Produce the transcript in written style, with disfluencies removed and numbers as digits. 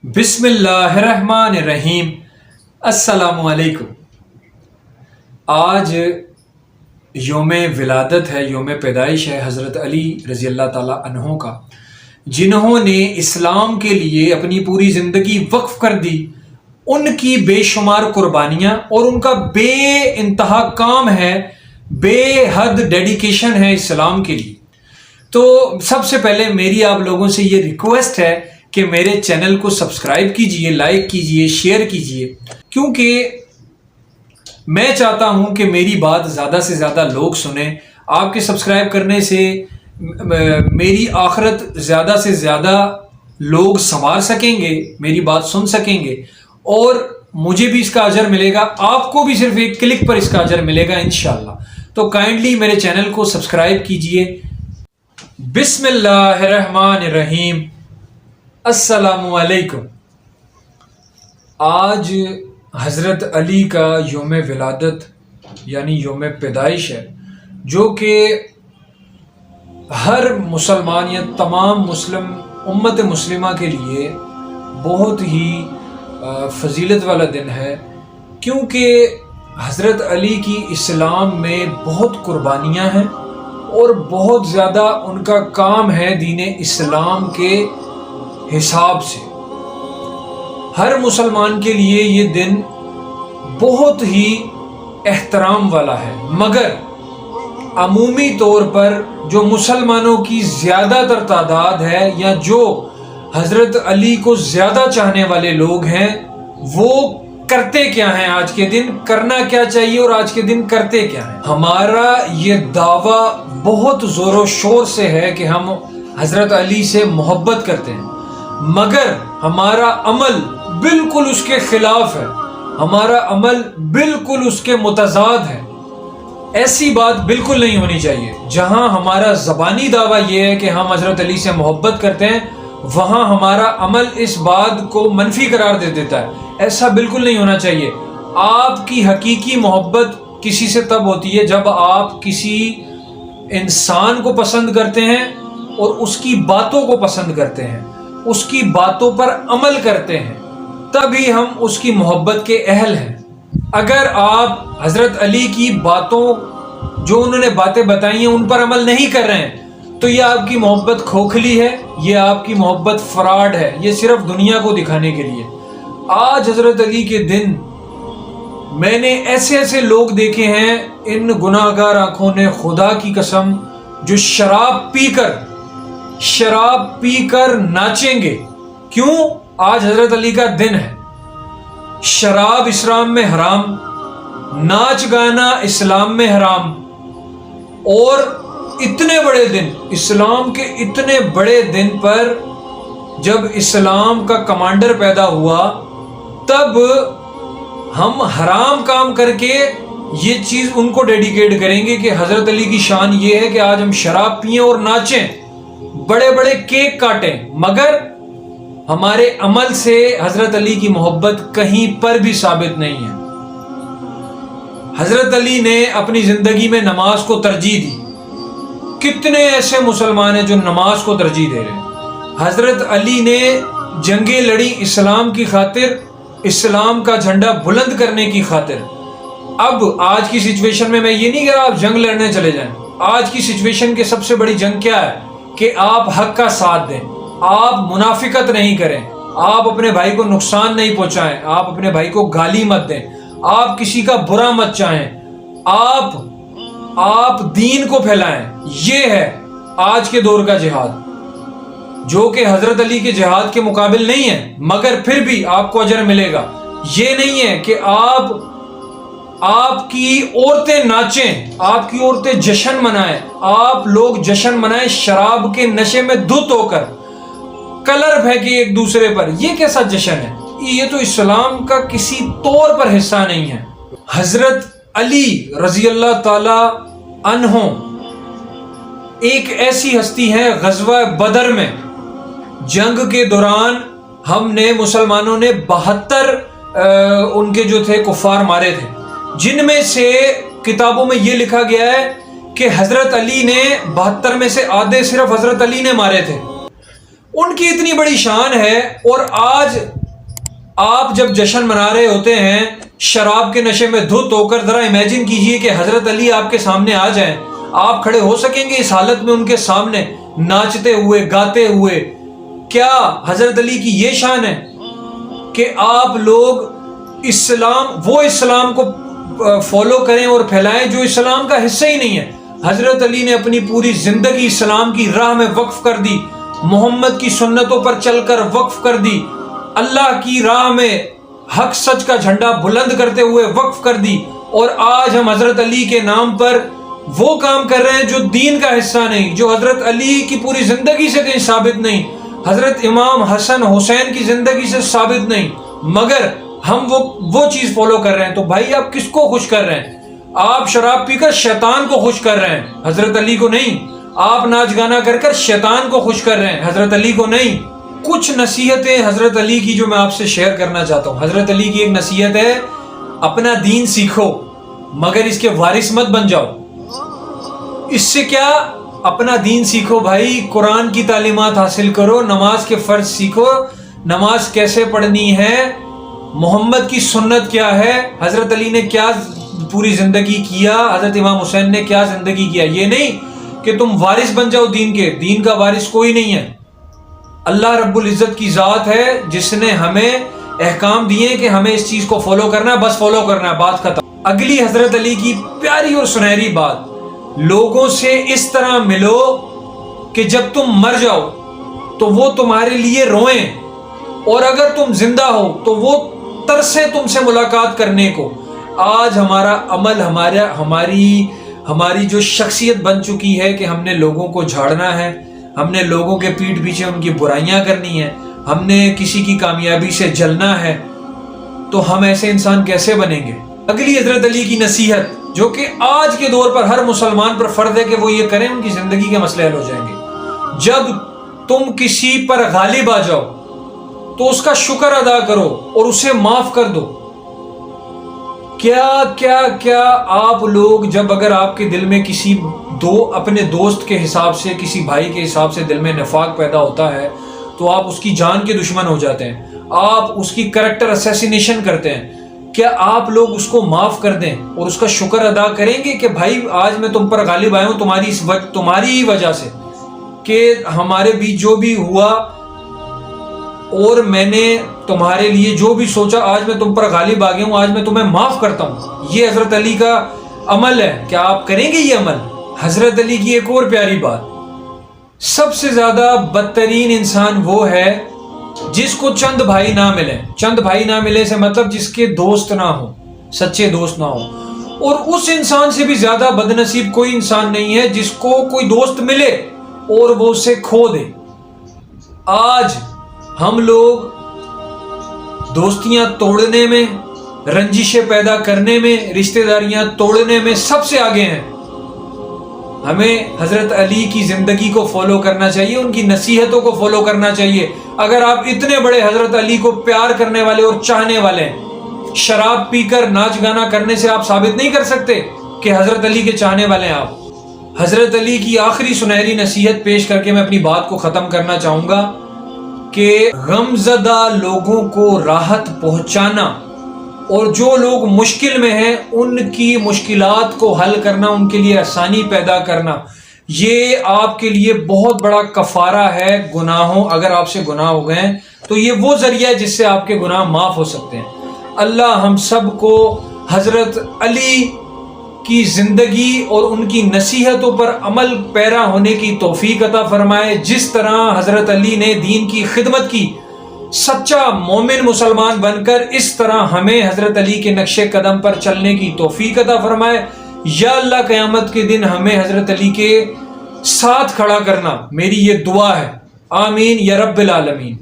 بسم اللہ الرحمن الرحیم۔ السلام علیکم۔ آج یوم ولادت ہے، یوم پیدائش ہے حضرت علی رضی اللہ تعالیٰ عنہ کا، جنہوں نے اسلام کے لیے اپنی پوری زندگی وقف کر دی۔ ان کی بے شمار قربانیاں اور ان کا بے انتہا کام ہے، بے حد ڈیڈیکیشن ہے اسلام کے لیے۔ تو سب سے پہلے میری آپ لوگوں سے یہ ریکویسٹ ہے کہ میرے چینل کو سبسکرائب کیجئے، لائک کیجئے، شیئر کیجئے، کیونکہ میں چاہتا ہوں کہ میری بات زیادہ سے زیادہ لوگ سنیں۔ آپ کے سبسکرائب کرنے سے میری آخرت زیادہ سے زیادہ لوگ سنوار سکیں گے، میری بات سن سکیں گے، اور مجھے بھی اس کا اجر ملے گا، آپ کو بھی صرف ایک کلک پر اس کا اجر ملے گا انشاءاللہ۔ تو کائنڈلی میرے چینل کو سبسکرائب کیجئے۔ بسم اللہ الرحمن الرحیم۔ السلام علیکم۔ آج حضرت علی کا یوم ولادت یعنی یوم پیدائش ہے، جو کہ ہر مسلمان یا تمام مسلم امت مسلمہ کے لیے بہت ہی فضیلت والا دن ہے، کیونکہ حضرت علی کی اسلام میں بہت قربانیاں ہیں اور بہت زیادہ ان کا کام ہے دین اسلام کے حساب سے۔ ہر مسلمان کے لیے یہ دن بہت ہی احترام والا ہے، مگر عمومی طور پر جو مسلمانوں کی زیادہ تر تعداد ہے یا جو حضرت علی کو زیادہ چاہنے والے لوگ ہیں، وہ کرتے کیا ہیں آج کے دن، کرنا کیا چاہیے اور آج کے دن کرتے کیا ہیں۔ ہمارا یہ دعویٰ بہت زور و شور سے ہے کہ ہم حضرت علی سے محبت کرتے ہیں، مگر ہمارا عمل بالکل اس کے خلاف ہے، ہمارا عمل بالکل اس کے متضاد ہے۔ ایسی بات بالکل نہیں ہونی چاہیے۔ جہاں ہمارا زبانی دعویٰ یہ ہے کہ ہم حضرت علی سے محبت کرتے ہیں، وہاں ہمارا عمل اس بات کو منفی قرار دے دیتا ہے۔ ایسا بالکل نہیں ہونا چاہیے۔ آپ کی حقیقی محبت کسی سے تب ہوتی ہے جب آپ کسی انسان کو پسند کرتے ہیں اور اس کی باتوں کو پسند کرتے ہیں، اس کی باتوں پر عمل کرتے ہیں، تبھی ہم اس کی محبت کے اہل ہیں۔ اگر آپ حضرت علی کی باتوں، جو انہوں نے باتیں بتائی ہیں، ان پر عمل نہیں کر رہے ہیں، تو یہ آپ کی محبت کھوکھلی ہے، یہ آپ کی محبت فراڈ ہے، یہ صرف دنیا کو دکھانے کے لیے۔ آج حضرت علی کے دن میں نے ایسے ایسے لوگ دیکھے ہیں، ان گناہ گار آنکھوں نے خدا کی قسم، جو شراب پی کر ناچیں گے۔ کیوں؟ آج حضرت علی کا دن ہے۔ شراب اسلام میں حرام، ناچ گانا اسلام میں حرام، اور اتنے بڑے دن، اسلام کے اتنے بڑے دن پر جب اسلام کا کمانڈر پیدا ہوا، تب ہم حرام کام کر کے یہ چیز ان کو ڈیڈیکیٹ کریں گے کہ حضرت علی کی شان یہ ہے کہ آج ہم شراب پئیں اور ناچیں، بڑے بڑے کیک کاٹیں، مگر ہمارے عمل سے حضرت علی کی محبت کہیں پر بھی ثابت نہیں ہے۔ حضرت علی نے اپنی زندگی میں نماز کو ترجیح دی۔ کتنے ایسے مسلمان ہیں جو نماز کو ترجیح دے رہے ہیں۔ حضرت علی نے جنگیں لڑی اسلام کی خاطر، اسلام کا جھنڈا بلند کرنے کی خاطر۔ اب آج کی سچویشن میں یہ نہیں کہہ رہا آپ جنگ لڑنے چلے جائیں۔ آج کی سچویشن کے سب سے بڑی جنگ کیا ہے؟ کہ آپ حق کا ساتھ دیں، آپ منافقت نہیں کریں، آپ اپنے بھائی کو نقصان نہیں پہنچائیں، آپ اپنے بھائی کو گالی مت دیں، آپ کسی کا برا مت چاہیں، آپ دین کو پھیلائیں۔ یہ ہے آج کے دور کا جہاد، جو کہ حضرت علی کے جہاد کے مقابل نہیں ہے، مگر پھر بھی آپ کو اجر ملے گا۔ یہ نہیں ہے کہ آپ کی عورتیں ناچیں، آپ کی عورتیں جشن منائیں، آپ لوگ جشن منائیں شراب کے نشے میں دھت ہو کر، کلر پھینکیں ایک دوسرے پر۔ یہ کیسا جشن ہے؟ یہ تو اسلام کا کسی طور پر حصہ نہیں ہے۔ حضرت علی رضی اللہ تعالی عنہ ایک ایسی ہستی ہے، غزوہ بدر میں جنگ کے دوران ہم نے مسلمانوں نے 72 ان کے جو تھے کفار مارے تھے، جن میں سے کتابوں میں یہ لکھا گیا ہے کہ حضرت علی نے 72 میں سے آدھے صرف حضرت علی نے مارے تھے۔ ان کی اتنی بڑی شان ہے، اور آج آپ جب جشن منا رہے ہوتے ہیں شراب کے نشے میں دھت ہو کر، ذرا امیجن کیجئے کہ حضرت علی آپ کے سامنے آ جائیں، آپ کھڑے ہو سکیں گے اس حالت میں ان کے سامنے ناچتے ہوئے گاتے ہوئے؟ کیا حضرت علی کی یہ شان ہے کہ آپ لوگ وہ اسلام کو فالو کریں اور پھیلائیں جو اسلام کا حصہ ہی نہیں ہے؟ حضرت علی نے اپنی پوری زندگی اسلام کی راہ میں وقف کر دی، محمد کی سنتوں پر چل کر وقف کر دی، اللہ کی راہ میں حق سچ کا جھنڈا بلند کرتے ہوئے وقف کر دی، اور آج ہم حضرت علی کے نام پر وہ کام کر رہے ہیں جو دین کا حصہ نہیں، جو حضرت علی کی پوری زندگی سے کہیں ثابت نہیں، حضرت امام حسن حسین کی زندگی سے ثابت نہیں، مگر ہم وہ چیز فالو کر رہے ہیں۔ تو بھائی آپ کس کو خوش کر رہے ہیں؟ آپ شراب پی کر شیطان کو خوش کر رہے ہیں، حضرت علی کو نہیں۔ آپ ناچ گانا کر کر شیطان کو خوش کر رہے ہیں، حضرت علی کو نہیں۔ کچھ نصیحتیں حضرت علی کی جو میں آپ سے شیئر کرنا چاہتا ہوں۔ حضرت علی کی ایک نصیحت ہے، اپنا دین سیکھو مگر اس کے وارث مت بن جاؤ۔ اس سے کیا؟ اپنا دین سیکھو بھائی، قرآن کی تعلیمات حاصل کرو، نماز کے فرض سیکھو، نماز کیسے پڑھنی ہے، محمد کی سنت کیا ہے، حضرت علی نے کیا پوری زندگی کیا، حضرت امام حسین نے کیا زندگی کیا۔ یہ نہیں کہ تم وارث بن جاؤ دین کے، دین کا وارث کوئی نہیں ہے، اللہ رب العزت کی ذات ہے جس نے ہمیں احکام دیے کہ ہمیں اس چیز کو فالو کرنا ہے، بس فالو کرنا ہے، بات ختم۔ اگلی حضرت علی کی پیاری اور سنہری بات، لوگوں سے اس طرح ملو کہ جب تم مر جاؤ تو وہ تمہارے لیے روئیں، اور اگر تم زندہ ہو تو وہ ترسیں تم سے ملاقات کرنے کو۔ آج ہمارا عمل، ہماری جو شخصیت بن چکی ہے کہ ہم نے لوگوں کو جھاڑنا ہے، ہم نے لوگوں کے پیٹھ پیچھے ان کی برائیاں کرنی ہیں، ہم نے کسی کی کامیابی سے جلنا ہے، تو ہم ایسے انسان کیسے بنیں گے؟ اگلی حضرت علی کی نصیحت جو کہ آج کے دور پر ہر مسلمان پر فرض ہے کہ وہ یہ کریں، ان کی زندگی کے مسئلے حل ہو جائیں گے۔ جب تم کسی پر غالب آ جاؤ تو اس کا شکر ادا کرو اور اسے معاف کر دو۔ کیا آپ لوگ جب اگر آپ کے دل میں اپنے دوست کے حساب سے، کسی بھائی کے حساب سے دل میں نفاق پیدا ہوتا ہے تو آپ اس کی جان کے دشمن ہو جاتے ہیں، آپ اس کی کریکٹر اسیسینیشن کرتے ہیں۔ کیا آپ لوگ اس کو معاف کر دیں اور اس کا شکر ادا کریں گے کہ بھائی آج میں تم پر غالب آیا ہوں تمہاری ہی وجہ سے، کہ ہمارے بیچ جو بھی ہوا اور میں نے تمہارے لیے جو بھی سوچا، آج میں تم پر غالب آ گیا ہوں، آج میں تمہیں معاف کرتا ہوں۔ یہ حضرت علی کا عمل ہے۔ کیا آپ کریں گے یہ عمل؟ حضرت علی کی ایک اور پیاری بات، سب سے زیادہ بدترین انسان وہ ہے جس کو چند بھائی نہ ملیں۔ چند بھائی نہ ملے سے مطلب جس کے دوست نہ ہوں، سچے دوست نہ ہوں۔ اور اس انسان سے بھی زیادہ بدنصیب کوئی انسان نہیں ہے جس کو کوئی دوست ملے اور وہ اسے کھو دے۔ آج ہم لوگ دوستیاں توڑنے میں، رنجشیں پیدا کرنے میں، رشتہ داریاں توڑنے میں سب سے آگے ہیں۔ ہمیں حضرت علی کی زندگی کو فالو کرنا چاہیے، ان کی نصیحتوں کو فالو کرنا چاہیے۔ اگر آپ اتنے بڑے حضرت علی کو پیار کرنے والے اور چاہنے والے ہیں، شراب پی کر ناچ گانا کرنے سے آپ ثابت نہیں کر سکتے کہ حضرت علی کے چاہنے والے ہیں آپ۔ حضرت علی کی آخری سنہری نصیحت پیش کر کے میں اپنی بات کو ختم کرنا چاہوں گا کہ غمزدہ لوگوں کو راحت پہنچانا اور جو لوگ مشکل میں ہیں ان کی مشکلات کو حل کرنا، ان کے لیے آسانی پیدا کرنا، یہ آپ کے لیے بہت بڑا کفارہ ہے گناہوں۔ اگر آپ سے گناہ ہو گئے ہیں تو یہ وہ ذریعہ ہے جس سے آپ کے گناہ معاف ہو سکتے ہیں۔ اللہ ہم سب کو حضرت علی کی زندگی اور ان کی نصیحتوں پر عمل پیرا ہونے کی توفیق عطا فرمائے۔ جس طرح حضرت علی نے دین کی خدمت کی، سچا مومن مسلمان بن کر، اس طرح ہمیں حضرت علی کے نقش قدم پر چلنے کی توفیق عطا فرمائے۔ یا اللہ قیامت کے دن ہمیں حضرت علی کے ساتھ کھڑا کرنا، میری یہ دعا ہے، آمین یا رب العالمین۔